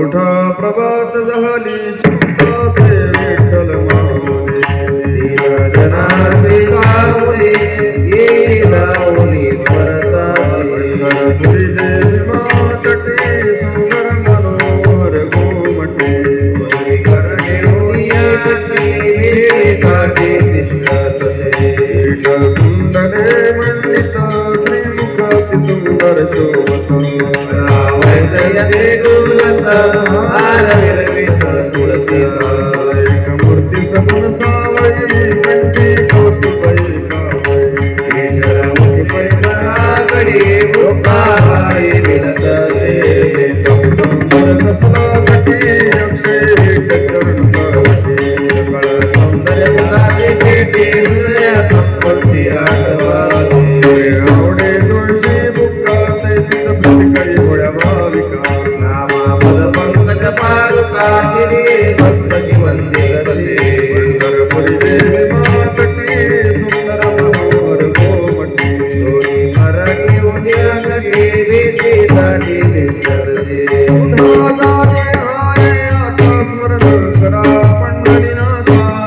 मोठा प्रभात झाली चिंता से विठ्ठल माऊली जनार्दे गावले गेला ओली तुरी देवी मातटे सुंदर मनोहर गोमटे करणे कुंडले मंडित श्रीमुखाति सुंदर शोभता मूर्ती सगुण सावई कंठी कौतुकई कसला घटी अक्षय चरण आवडे तुळशी बुक्काचे चित्रपती करी होळ्या भाविका पंढरपुरी देवी मातटी सुंदर मनोहर गोमटी स्मरण करा पंढरीनाथा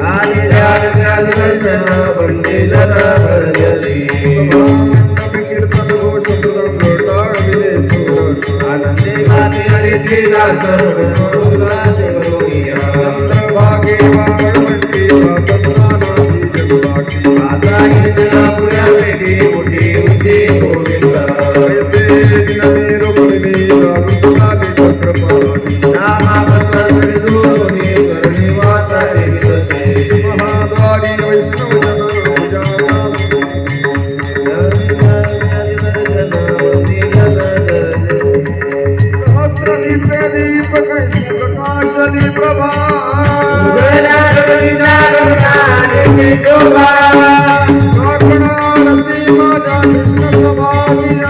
I जरा भजती मंडपी कीर्तन घोष मृदंग टाळ विजे सूर आनंदे गाते हरिचे दासन मनोराजे बरोगिया चंद्रभागे वाळवंटी वासंतानाची जगबाकी आता इंद्रा पुऱ्या वेगे मोठी उंची गोविंदा ऐसे दिनमे रुक्मिणी लागून लागे चक्रपाणी नामाबद्दल दोन्ही करणे वाचा विगतसे महाद्वारी वैष्णव जन सहस्र दीपे दीपक प्रकाशनी प्रभा काकणारती माझ्या कृष्ण सभागिया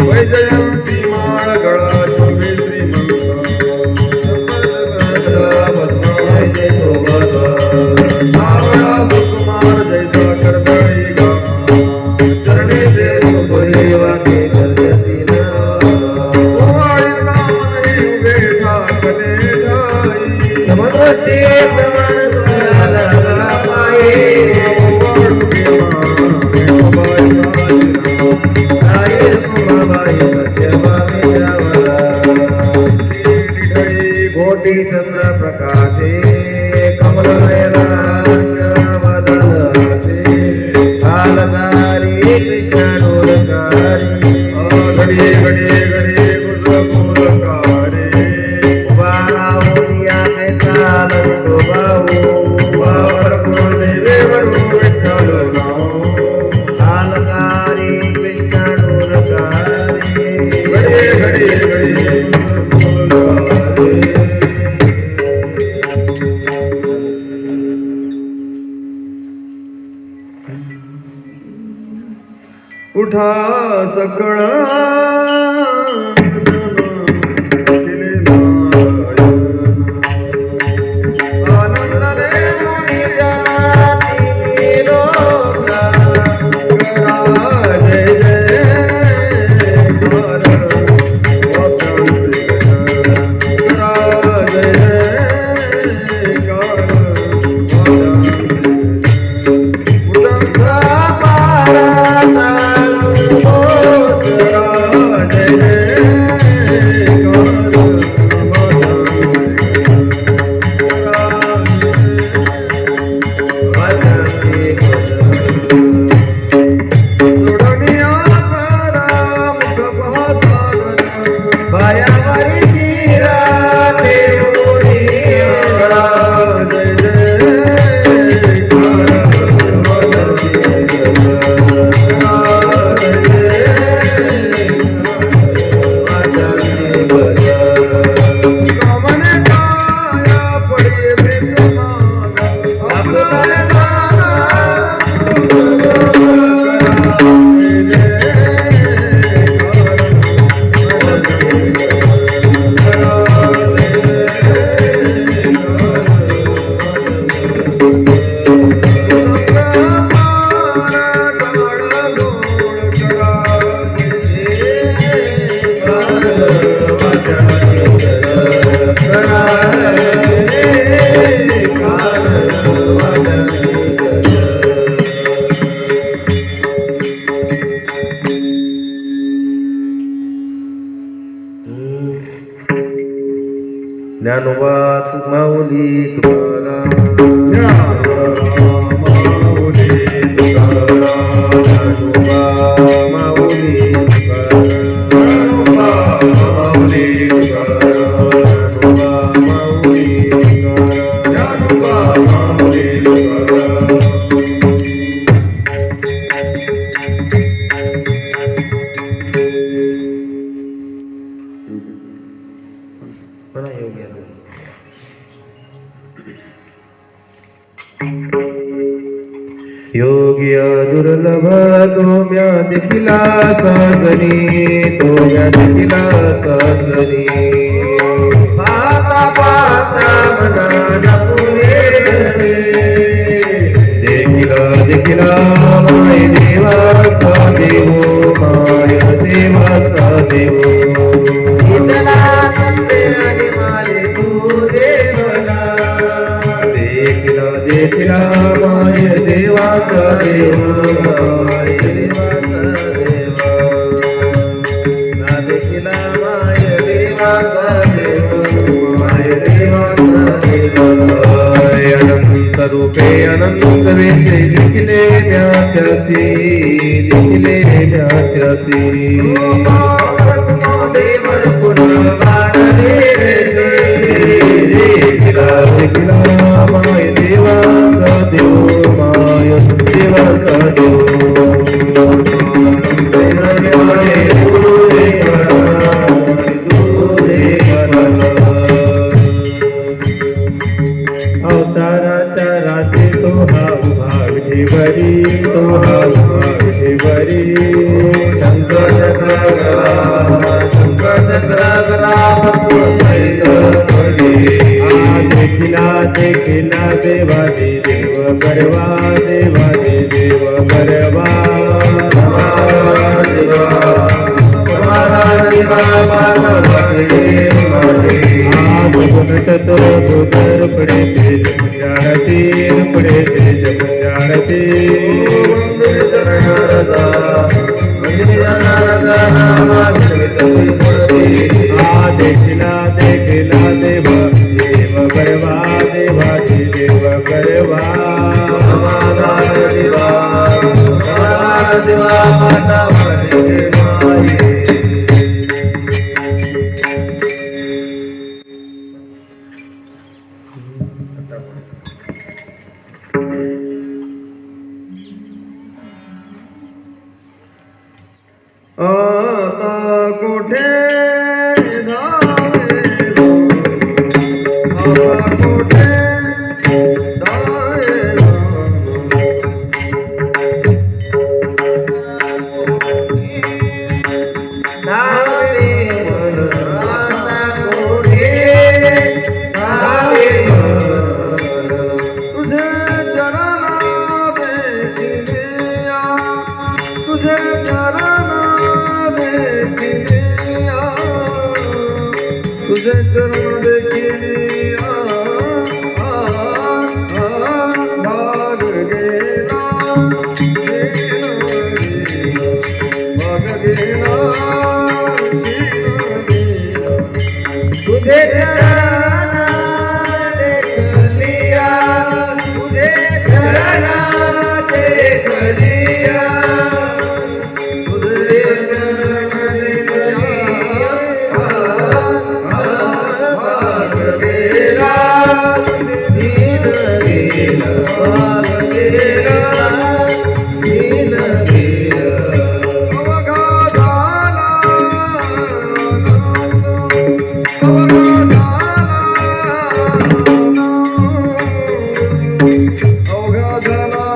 वैजयंती माळ गळा शोभे श्रीमंत सुकुमार जैसा करदळी गा चरणे उभे ठाकले कोटी चंद्र प्रकाशे कमल वदनसे कालकारी कृष्ण डोलकारी घडे घडे घडे गुजफुलकारे वारावरिया में चालन शोभाऊ वावर गुरुदेवरू विठ्ठल नाव कालकारी कृष्ण डोलकारी घडे घडे घडे उठा सकळ ज्ञानोबा माऊली तुकाराम माऊली ज्ञानोबा माऊली तुकाराम देखिला साजनी तोया देखिला साजनी पाहता पाहता मनाला पुरे देखिला देखिला माय देवाचा देव माय देवाचा देव इतला नंदे आणि मारे तू देवला देखिला देखिला माय देवाचा देव माय देवाचा देव ना देखिला माय देवाचा देव माय देवाचा देव अनंत रूपे अनंत वेशे दिखले ज्ञात्यासी दिखले ज्ञात्यासी देवर पुनर्वाणले देखिला देखिला माय देवाचा देव माय देवाचा देव अवताराच्या रात्री तो हा उभा विठीवरी तो हा उभा विठीवरी शंकर देखिला देखिला देवादी देव गरवा देवादी देव गरवा चतुर पडे ते जप जाणते पडे ते जप जाणते देखिला देखिला देव देव गरवा देवादी देव गरवा आता कुठे जावे गो, आता कुठे जावे गो. तुझे चरणा देखिलिया, तुझे चरणा देखिलिया, तुझे चरण देखिलिया, भाग गेला भाग गेला तुझे चरणा देखलिया, तुझे चरणा देखलिया, तुझे चरणा देखलिया, भाग गेला दीन गेला, भाग गेला दीन गेला. अवघा झाला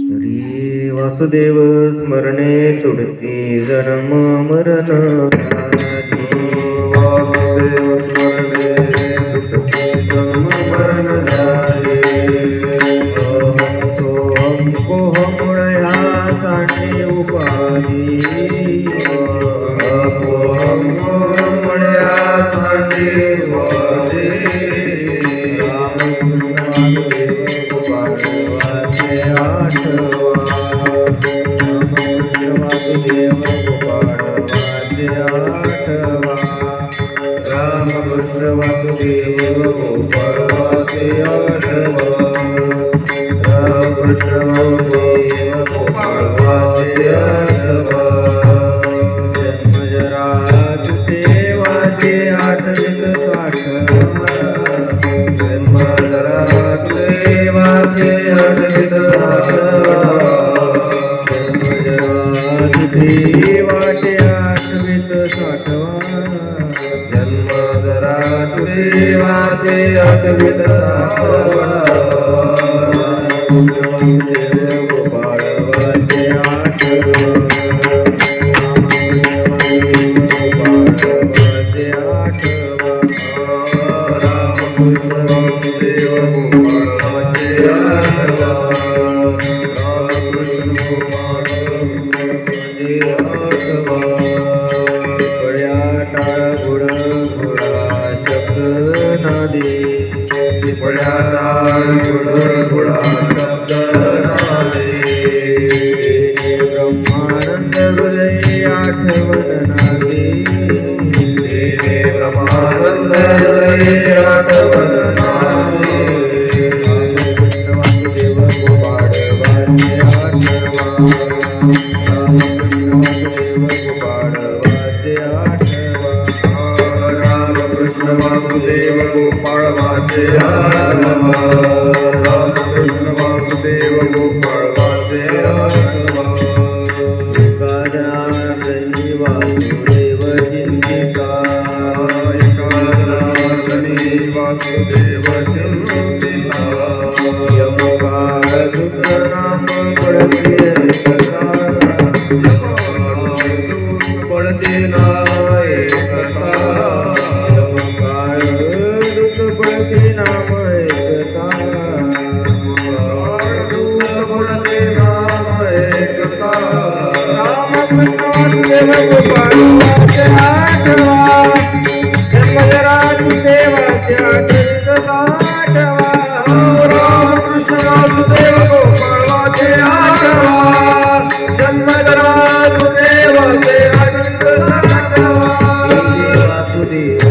हरी वासुदेव स्मरणे तुडती जन्म मरण वासुदेव स्मरणे तुटती जन्म मरण जाये हमको हमया साठी उपाधी हमको हमयासाठी वादे रामकृष्ण वासुदेव गोपाळ वाचे आठवा रामकृष्ण वासुदेव गोपाळ वाचे आठवा जन्म जरा तुझे वाचे आठवित साठवा जन्म जरा तुझे वाचे आठवित साठवा जन्म जरा तुझे वाचे आठवित साठवा जन्म जरा तुझे वाचे आठवित साठवा गोपाळ वाचे आठवा ब्रह्मानंद हृदय आठवण नादे ब्रह्मानंद हृदय आठवण नादे रामकृष्ण वासुदेव गोपाळ वाचे आठवा रामकृष्ण वासुदेव गोपाळ वाचे आठवा रामकृष्ण वासुदेव गोपाळ वाचे आठवा रामकृष्ण वासुदेव गोपाळ वाचे आठवा वासुदेव जिनके वासुदेव गोपाळाचे आठवा जन्मराज देवाचे आठवा रामकृष्ण वासुदेव गोपाळाचे आठवा जन्मराज देवाचे आठवा वासुदेव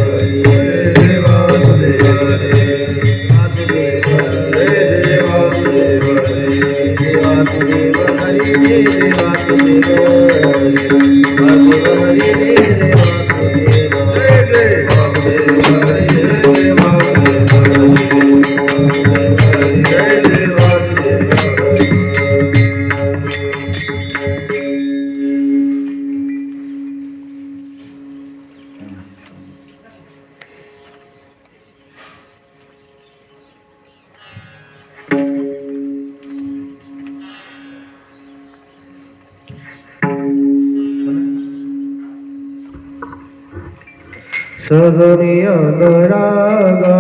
सहनी अनुरागा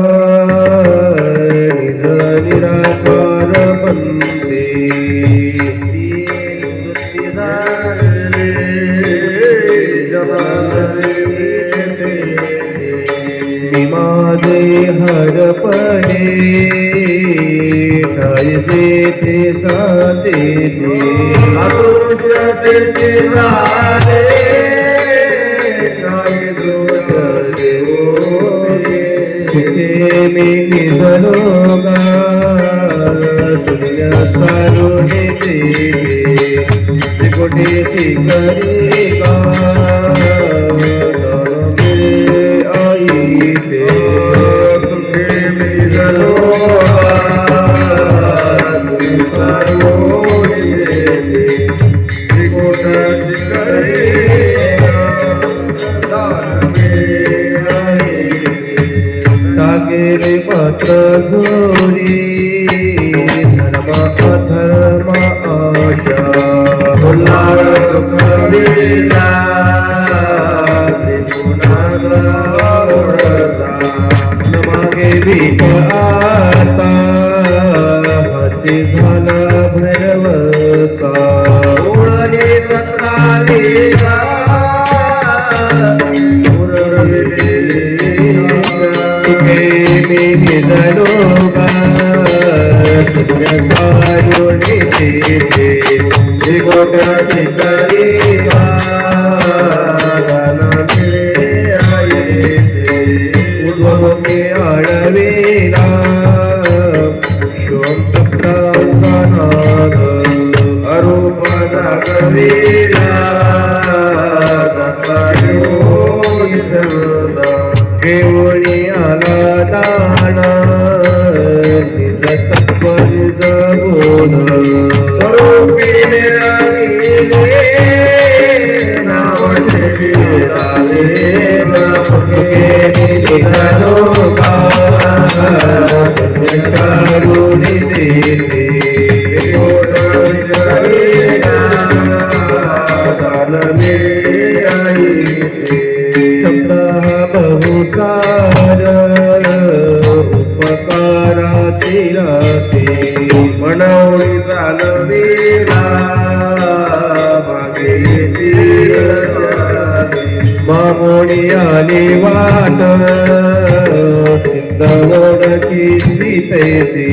निज निराकार बंदे माझे हरपणे ठाय जेथे साते आदुष्यते राधे मी निधरोगा शून्य सारुणे त्रिकुटी करिका आई ते सुखे निधरोगा त्रिकुटी तागेरे पत्र झोरी धर्म अधर्म आशा उल्लार कविता नमागे भीक आता हाती झाला भैरवसा ओळी सत्रालीला मी निधरोगा सुरसारुणी ते गोटाची करिका उद्भवते आळवेला शोम सप्तांचा नाद अरूपदा कवीला केवळी आला दाना निज तत्परिद बोध स्वरूपी निरागिले नाव ठेविलाले निधरोगा करुणी देते बहुसार उपकाराचे रासे मनवळी चालविला मागे मामोणी आली वाट सिद्धवडची सीतेसी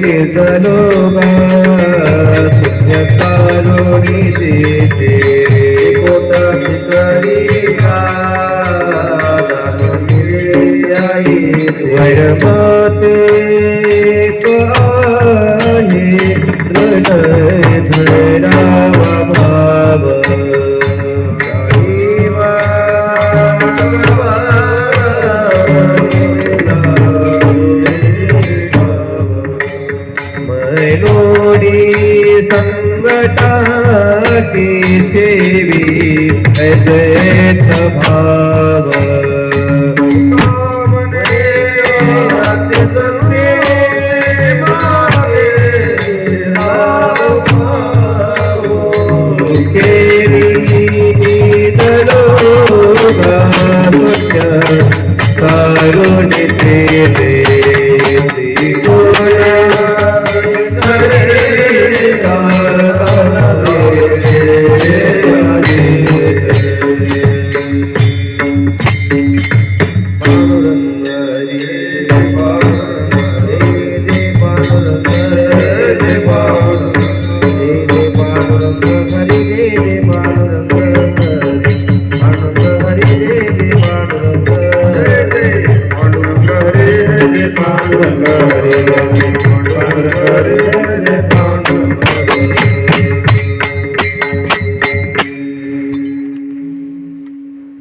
निधरोगा शून्यकारुणी देते कोटाची करिका वैरमते आहे हृदय धरावा भाव मैलोडी संगटाकी सेवी अद्वैत भाव कारुण्य ते जय पांडुरंग जय पांडुरंग हरी जय पांडुरंग हरी जय पांडुरंग पांडुरंग हरे जय पांडुरंग हरी पांडुरंग हरी जय पांडुरंग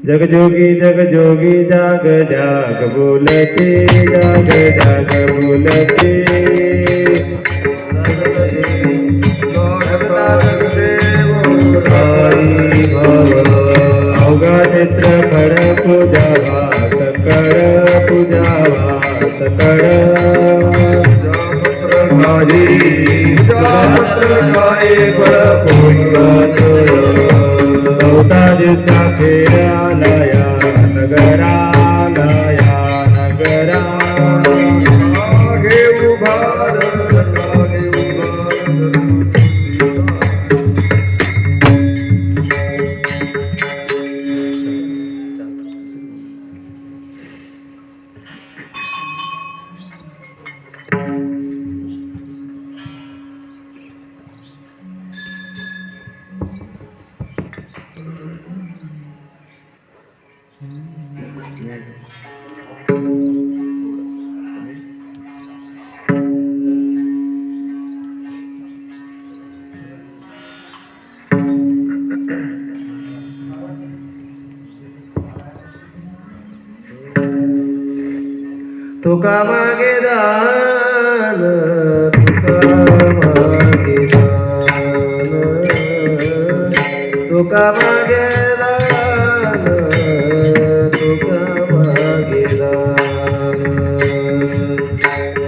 जग जोगी जाग जाग बोलते जाग जाग बोलते आई भव अवघा नेत्र कर पूजा भात कर पूजा भात कर माझी जामत्र काय चौथा दिवसा फेर आलया नगरा आगे उभार तुका मागे दान तुका मागे दान तुका मागे दान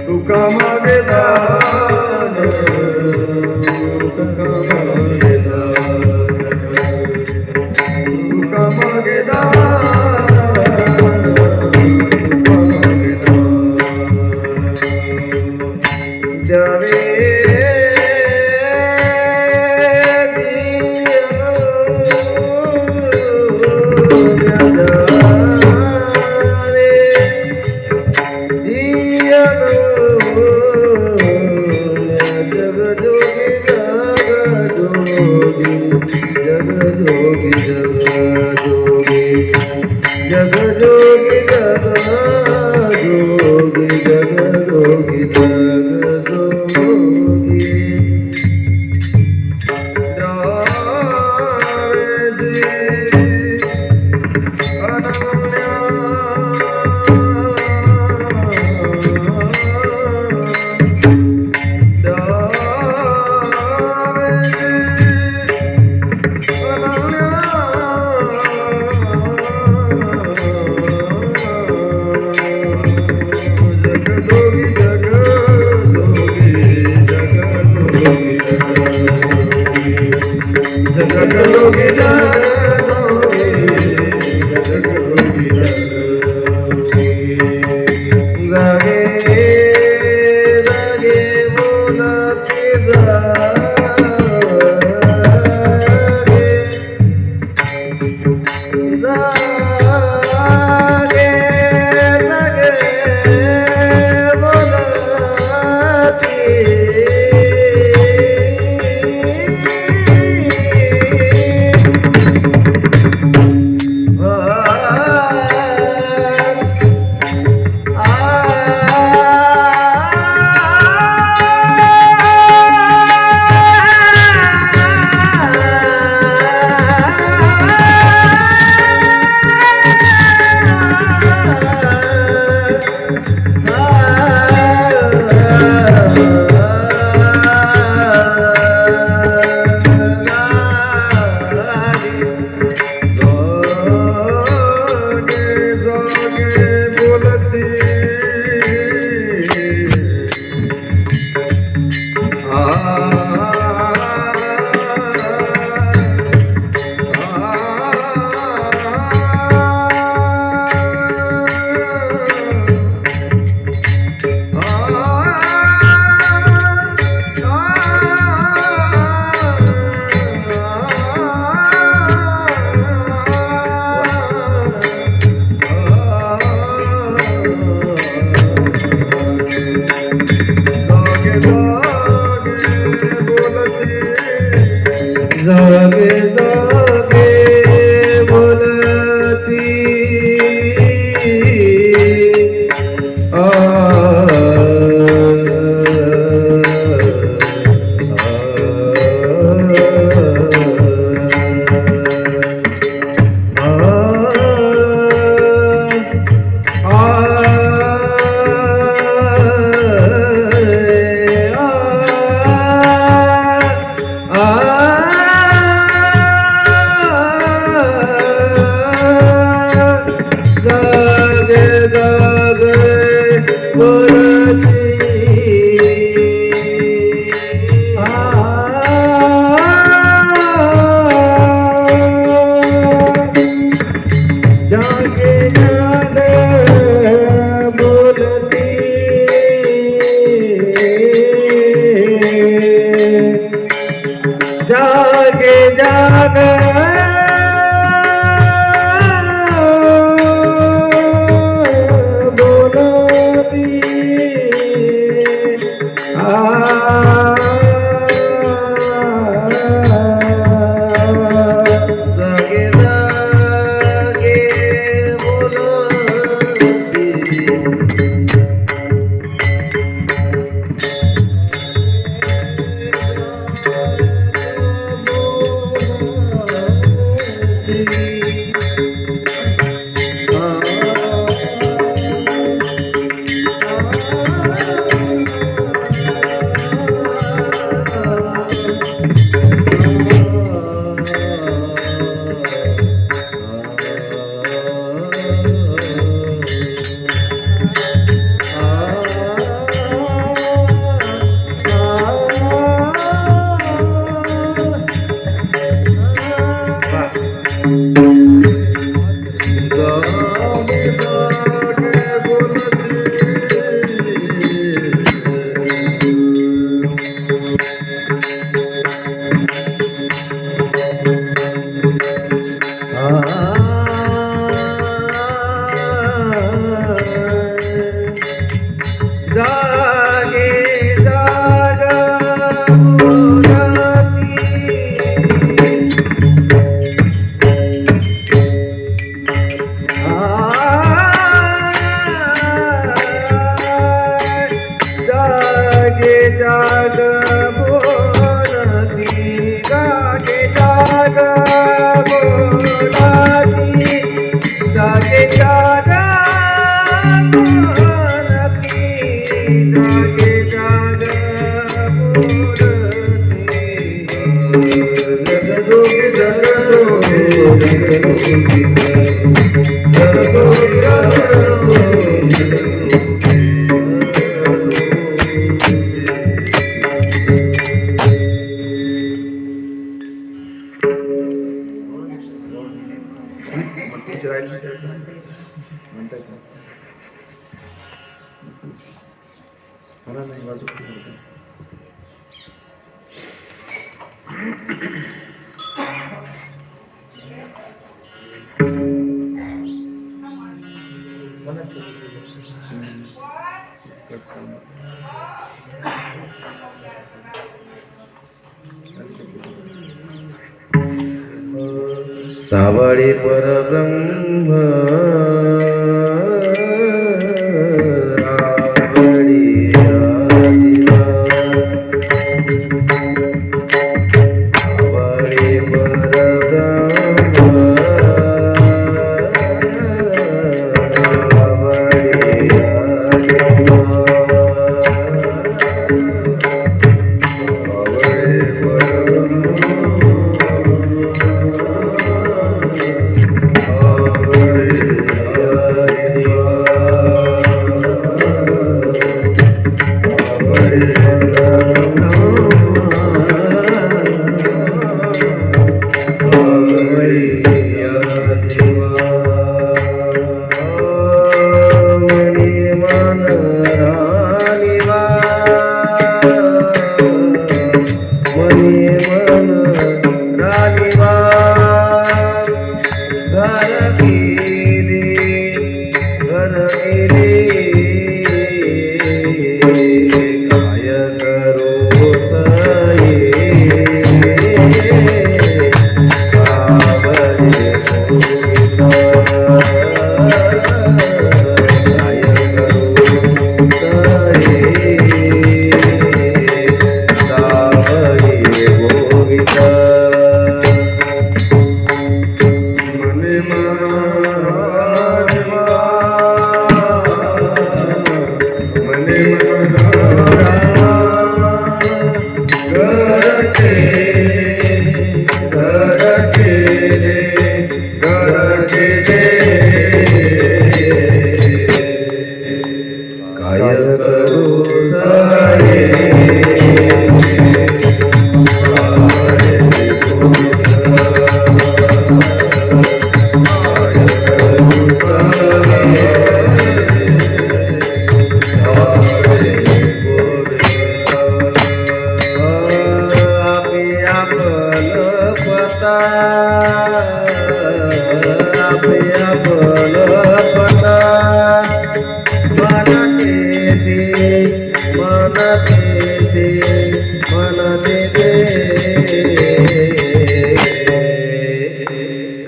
तुका मागे दान तुका मागे दान तुका मागे जावे जागे जागे जागे जागा जागे जाग बोलती जागे जाग बोलती जागे जाग बोलती जागे जाग सावळी परब्रह्म आवडी आदिवा सावळी परब्रह्म आवडी आदिवा मनते मन दे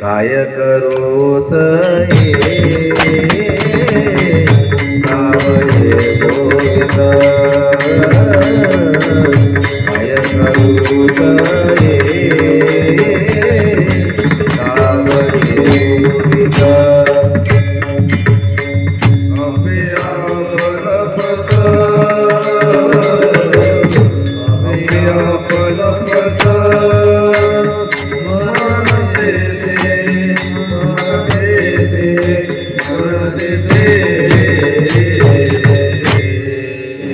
काय करू सये सावळे गोविंद काय करू सये सावळे गोविंद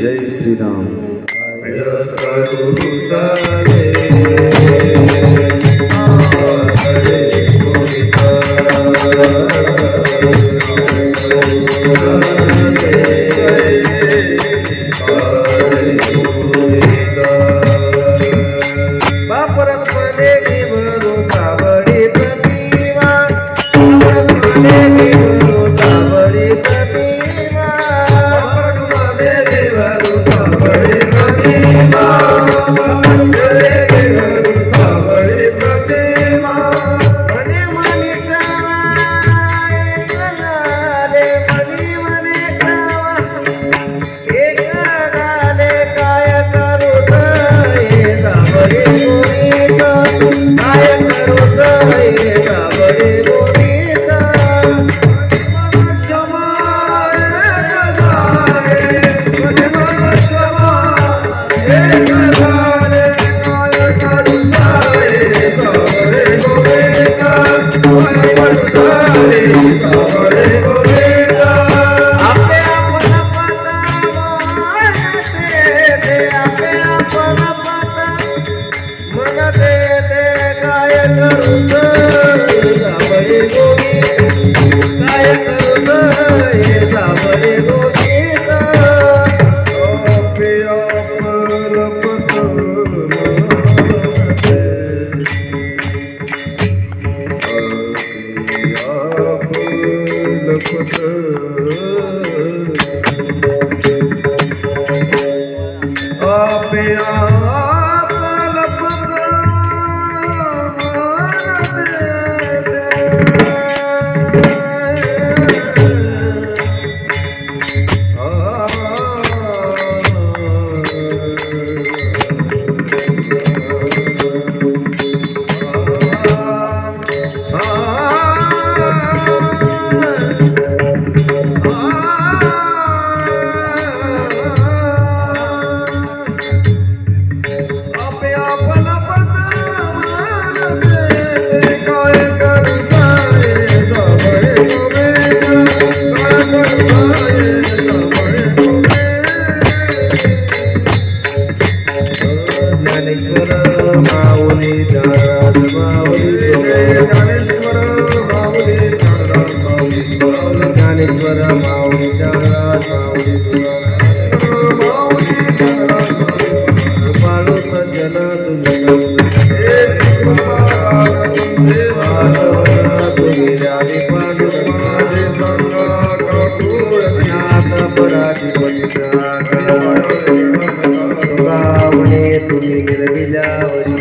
जय श्री राम. तुम्ही गिरविल्यावरी